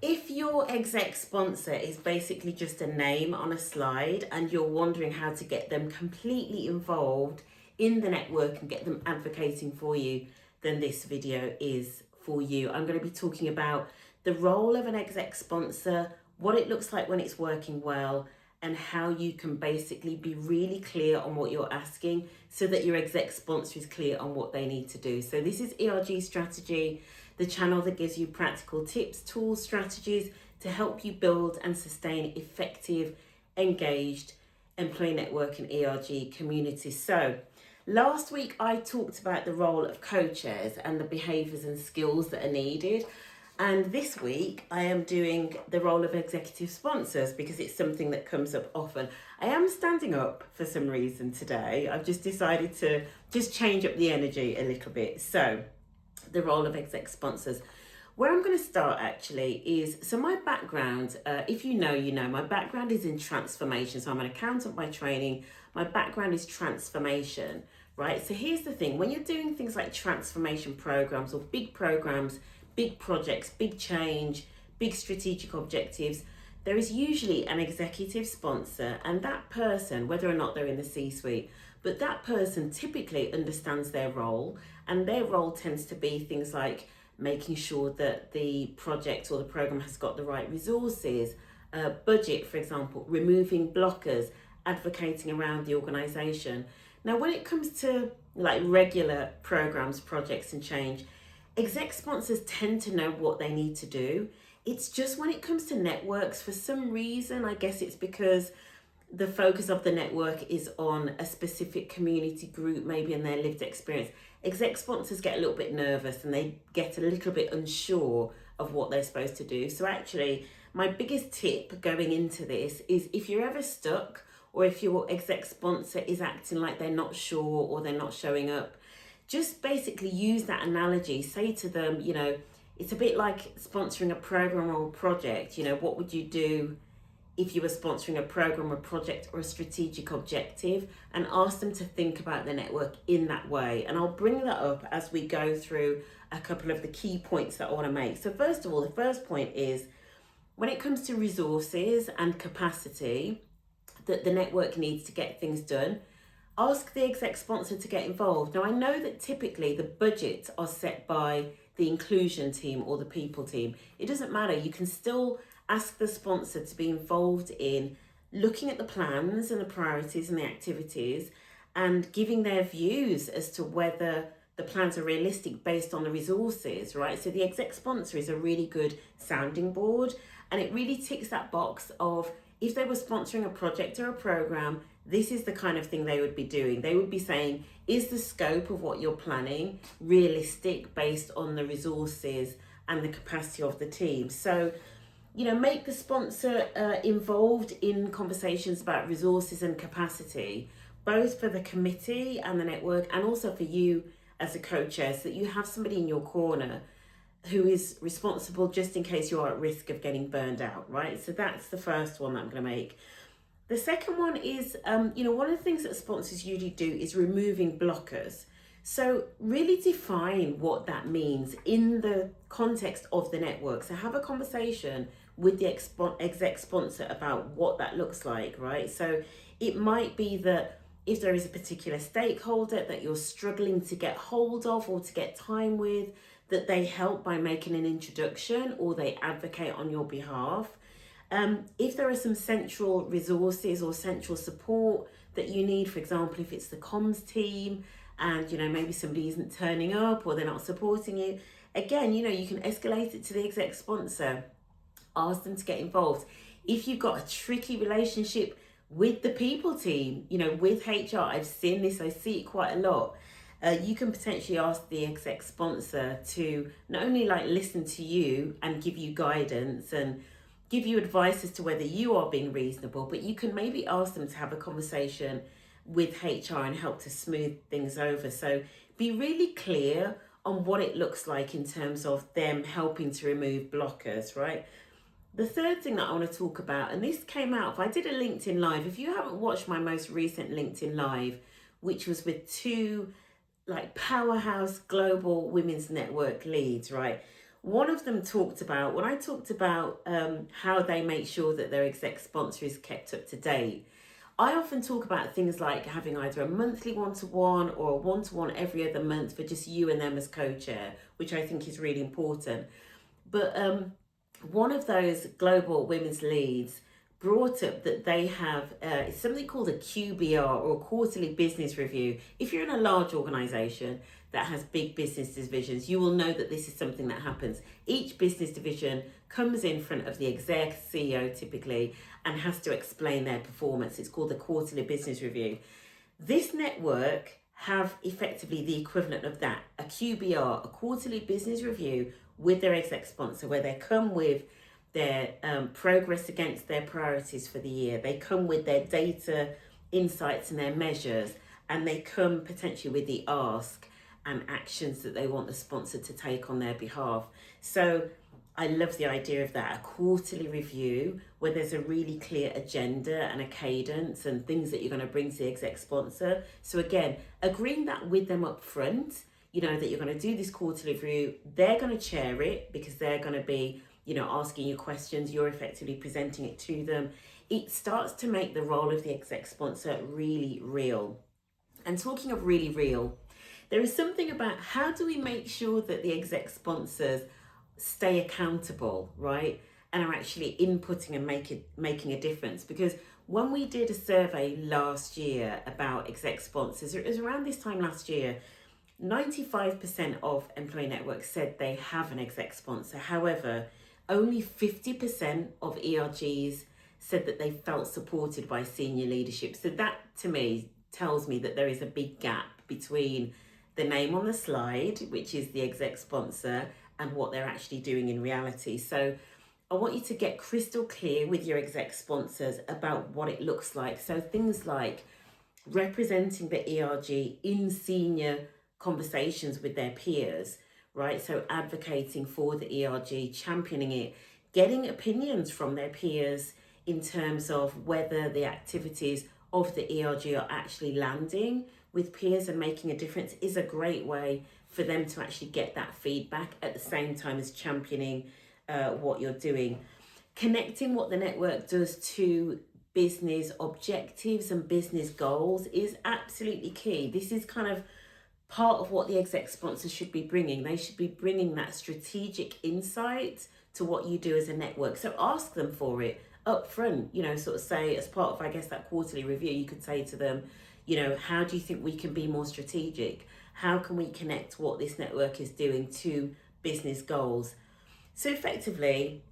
If your exec sponsor is basically just a name on a slide and you're wondering how to get them completely involved in the network and get them advocating for you, then this video is for you. I'm going to be talking about the role of an exec sponsor, what it looks like when it's working well, and how you can basically be really clear on what you're asking so that your exec sponsor is clear on what they need to do. So this is ERG Strategy, the channel that gives you practical tips, tools, strategies to help you build and sustain effective, engaged employee network and ERG communities. So last week I talked about the role of co-chairs and the behaviours and skills that are needed. And this week I am doing the role of executive sponsors because it's something that comes up often. I am standing up for some reason today. I've just decided to just change up the energy a little bit. So the role of exec sponsors. Where I'm going to start actually is, so my background, if you know, my background is in transformation. So I'm an accountant by training. My background is transformation, right? So here's the thing, when you're doing things like transformation programs or big programs, big projects, big change, big strategic objectives, there is usually an executive sponsor, and that person, whether or not they're in the C-suite, but that person typically understands their role, and their role tends to be things like making sure that the project or the program has got the right resources, budget, for example, removing blockers, advocating around the organization. Now, when it comes to like regular programs, projects, and change, exec sponsors tend to know what they need to do. It's just when it comes to networks, for some reason, I guess it's because the focus of the network is on a specific community group, maybe in their lived experience. Exec sponsors get a little bit nervous and they get a little bit unsure of what they're supposed to do. So actually, my biggest tip going into this is, if you're ever stuck or if your exec sponsor is acting like they're not sure or they're not showing up, just basically use that analogy. Say to them, it's a bit like sponsoring a program or a project. What would you do if you were sponsoring a program, a project, or a strategic objective? And ask them to think about the network in that way. And I'll bring that up as we go through a couple of the key points that I want to make. So first of all, the first point is, when it comes to resources and capacity that the network needs to get things done, ask the exec sponsor to get involved. Now, I know that typically the budgets are set by the inclusion team or the people team. It doesn't matter. You can still ask the sponsor to be involved in looking at the plans and the priorities and the activities and giving their views as to whether the plans are realistic based on the resources, right? So the exec sponsor is a really good sounding board, and it really ticks that box of, if they were sponsoring a project or a program, this is the kind of thing they would be doing. They would be saying, is the scope of what you're planning realistic based on the resources and the capacity of the team? So, make the sponsor involved in conversations about resources and capacity, both for the committee and the network, and also for you as a co-chair, so that you have somebody in your corner who is responsible just in case you are at risk of getting burned out, right? So that's the first one that I'm going to make. The second one is, one of the things that sponsors usually do is removing blockers. So really define what that means in the context of the network. So have a conversation with the exec sponsor about what that looks like, right? So it might be that if there is a particular stakeholder that you're struggling to get hold of or to get time with, that they help by making an introduction or they advocate on your behalf. If there are some central resources or central support that you need, for example, if it's the comms team and, maybe somebody isn't turning up or they're not supporting you, again, you can escalate it to the exec sponsor, ask them to get involved. If you've got a tricky relationship with the people team, with HR, I've seen this, I see it quite a lot. You can potentially ask the exec sponsor to not only listen to you and give you guidance and give you advice as to whether you are being reasonable, but you can maybe ask them to have a conversation with HR and help to smooth things over. So be really clear on what it looks like in terms of them helping to remove blockers, right? The third thing that I want to talk about, and this came out, I did a LinkedIn Live. If you haven't watched my most recent LinkedIn Live, which was with two powerhouse global women's network leads, right? One of them talked about, when I talked about how they make sure that their exec sponsor is kept up to date, I often talk about things like having either a monthly one-to-one or a one-to-one every other month for just you and them as co-chair, which I think is really important. But one of those global women's leads brought up that they have something called a QBR, or a quarterly business review. If you're in a large organization that has big business divisions, you will know that this is something that happens. Each business division comes in front of the exec CEO typically and has to explain their performance. It's called the quarterly business review. This network have effectively the equivalent of that, a QBR, a quarterly business review with their exec sponsor, where they come with their progress against their priorities for the year. They come with their data, insights and their measures, and they come potentially with the ask and actions that they want the sponsor to take on their behalf. So I love the idea of that, a quarterly review where there's a really clear agenda and a cadence and things that you're going to bring to the exec sponsor. So again, agreeing that with them up front, you know, that you're going to do this quarterly review, they're going to chair it because they're going to be, you know, asking you questions, you're effectively presenting it to them. It starts to make the role of the exec sponsor really real. And talking of really real, there is something about how do we make sure that the exec sponsors stay accountable, right? And are actually inputting and making a difference. Because when we did a survey last year about exec sponsors, it was around this time last year, 95% of employee networks said they have an exec sponsor. However, only 50% of ERGs said that they felt supported by senior leadership. So that to me tells me that there is a big gap between the name on the slide, which is the exec sponsor, and what they're actually doing in reality. So I want you to get crystal clear with your exec sponsors about what it looks like. So things like representing the ERG in senior conversations with their peers, right? So advocating for the ERG, championing it, getting opinions from their peers in terms of whether the activities of the ERG are actually landing with peers and making a difference is a great way for them to actually get that feedback at the same time as championing what you're doing. Connecting what the network does to business objectives and business goals is absolutely key. This is kind of part of what the exec sponsors should be bringing. They should be bringing that strategic insight to what you do as a network. So ask them for it up front, you know, sort of say as part of, I guess, that quarterly review, you could say to them, you know, how do you think we can be more strategic? How can we connect what this network is doing to business goals? So effectively,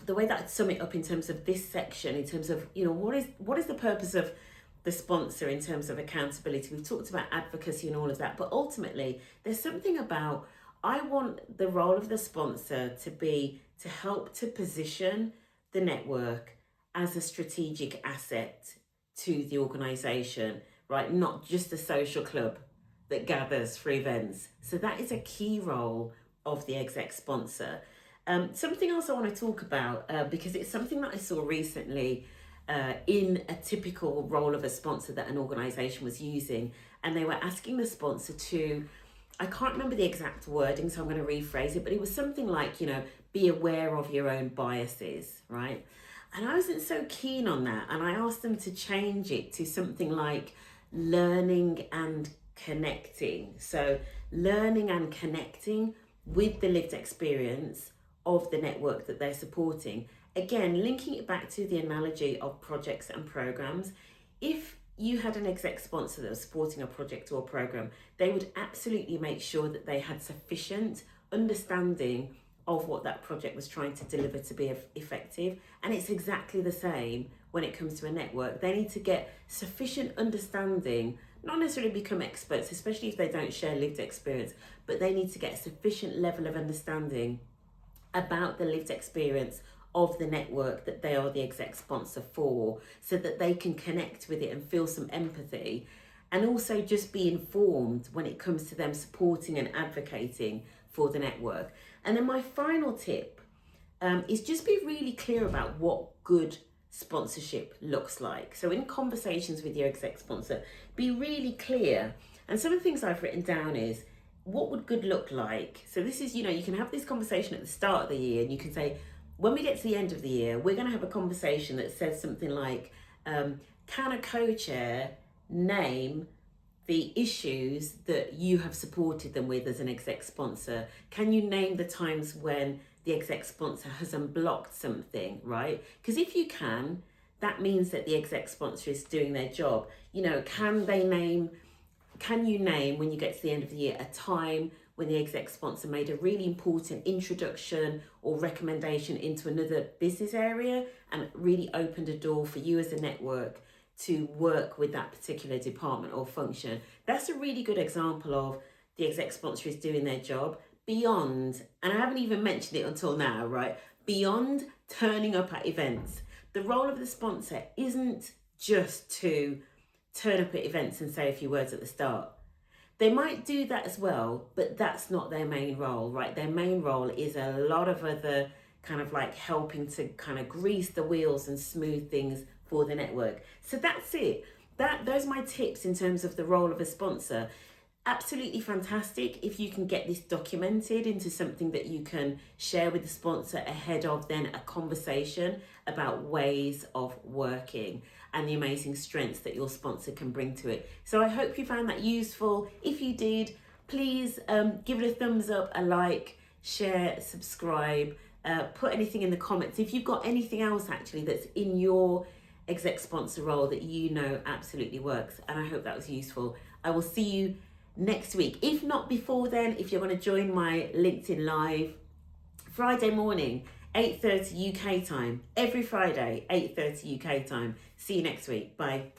the way that I'd sum it up in terms of this section, in terms of, you know, what is the purpose of the sponsor in terms of accountability? We've talked about advocacy and all of that, but ultimately there's something about, I want the role of the sponsor to be to help to position the network as a strategic asset to the organisation, right? Not just a social club that gathers for events. So that is a key role of the exec sponsor. Something else I want to talk about, because it's something that I saw recently in a typical role of a sponsor that an organisation was using, and they were asking the sponsor to, I can't remember the exact wording, so I'm going to rephrase it, but it was something like, you know, be aware of your own biases, right? And I wasn't so keen on that, and I asked them to change it to something like learning and connecting. So learning and connecting with the lived experience of the network that they're supporting. Again, linking it back to the analogy of projects and programs. If you had an exec sponsor that was supporting a project or a program, they would absolutely make sure that they had sufficient understanding of what that project was trying to deliver to be effective. And it's exactly the same when it comes to a network. They need to get sufficient understanding, not necessarily become experts, especially if they don't share lived experience, but they need to get a sufficient level of understanding about the lived experience of the network that they are the exec sponsor for, so that they can connect with it and feel some empathy, and also just be informed when it comes to them supporting and advocating for the network. And then my final tip is just be really clear about what good sponsorship looks like. So in conversations with your exec sponsor, be really clear. And some of the things I've written down is what would good look like? So this is, you can have this conversation at the start of the year, and you can say, when we get to the end of the year, we're going to have a conversation that says something like, can a co-chair name the issues that you have supported them with as an exec sponsor? Can you name the times when the exec sponsor has unblocked something, right? Because if you can, that means that the exec sponsor is doing their job. Can you name, when you get to the end of the year, a time when the exec sponsor made a really important introduction or recommendation into another business area and really opened a door for you as a network to work with that particular department or function? That's a really good example of the exec sponsor is doing their job beyond, and I haven't even mentioned it until now, right? Beyond turning up at events. The role of the sponsor isn't just to turn up at events and say a few words at the start. They might do that as well, but that's not their main role, right? Their main role is a lot of other kind of like helping to kind of grease the wheels and smooth things for the network. So that's it. Those are my tips in terms of the role of a sponsor. Absolutely fantastic if you can get this documented into something that you can share with the sponsor ahead of then a conversation about ways of working and the amazing strengths that your sponsor can bring to it. So I hope you found that useful. If you did, please give it a thumbs up, a like, share, subscribe, put anything in the comments. If you've got anything else actually that's in your exec sponsor role that you know absolutely works, and I hope that was useful. I will see you next week. If not before then, if you're going to join my LinkedIn Live Friday morning, 8:30 UK time, every Friday, 8:30 UK time. See you next week. Bye.